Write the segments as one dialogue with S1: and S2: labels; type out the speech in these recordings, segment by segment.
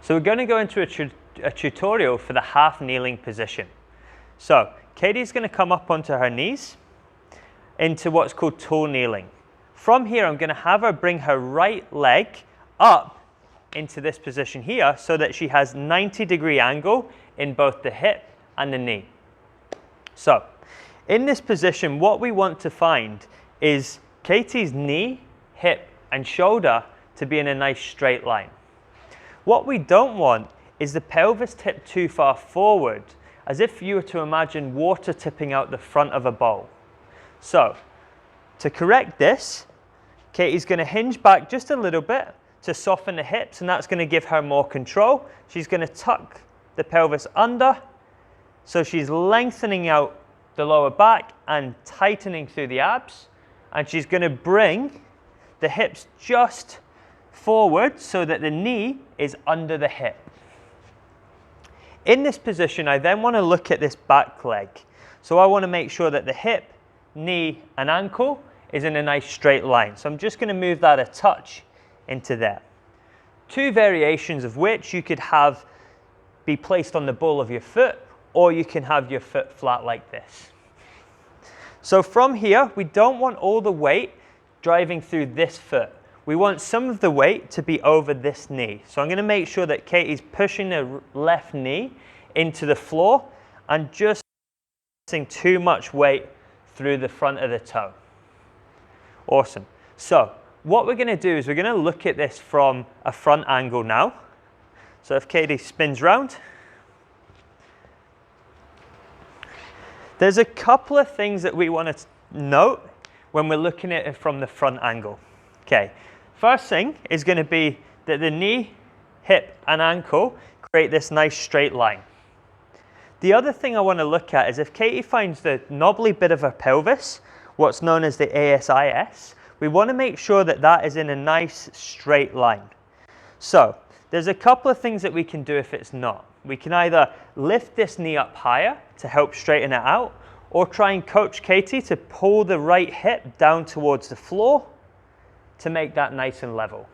S1: So we're going to go into a tutorial for the half kneeling position. So Katie's going to come up onto her knees into what's called tall kneeling. From here, I'm going to have her bring her right leg up into this position here so that she has 90-degree angle in both the hip and the knee. So in this position, what we want to find is Katie's knee, hip, and shoulder to be in a nice straight line. What we don't want is the pelvis tip too far forward, as if you were to imagine water tipping out the front of a bowl. So to correct this, Katie's going to hinge back just a little bit to soften the hips, and that's going to give her more control. She's going to tuck the pelvis under, so she's lengthening out the lower back and tightening through the abs, and she's going to bring the hips just forward so that the knee is under the hip. In this position, I then want to look at this back leg. So I want to make sure that the hip, knee, and ankle is in a nice straight line. So I'm just going to move that a touch into there. Two variations of which you could have be placed on the ball of your foot, or you can have your foot flat like this. So from here, we don't want all the weight driving through this foot. We want some of the weight to be over this knee. So I'm going to make sure that Katie's pushing the left knee into the floor and just not too much weight through the front of the toe. Awesome. So what we're going to do is we're going to look at this from a front angle now. So if Katie spins round, there's a couple of things that we want to note when we're looking at it from the front angle. Okay, first thing is going to be that the knee, hip, and ankle create this nice straight line. The other thing I want to look at is if Katie finds the knobbly bit of her pelvis, what's known as the ASIS, we want to make sure that that is in a nice straight line. So there's a couple of things that we can do if it's not. We can either lift this knee up higher to help straighten it out, or try and coach Katie to pull the right hip down towards the floor to make that nice and level.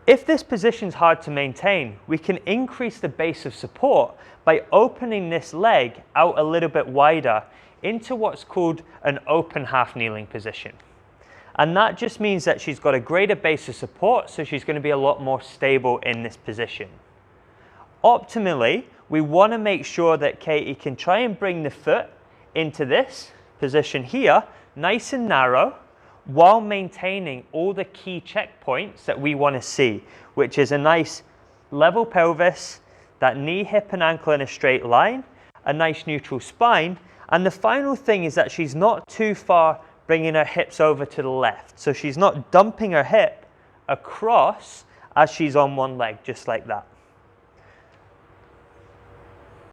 S1: If this position is hard to maintain, we can increase the base of support by opening this leg out a little bit wider into what's called an open half kneeling position. And that just means that she's got a greater base of support, so she's going to be a lot more stable in this position. Optimally, we want to make sure that Katie can try and bring the foot into this position here, nice and narrow, while maintaining all the key checkpoints that we want to see, which is a nice level pelvis, that knee, hip, and ankle in a straight line, a nice neutral spine, and the final thing is that she's not too far bringing her hips over to the left. So she's not dumping her hip across as she's on one leg, just like that.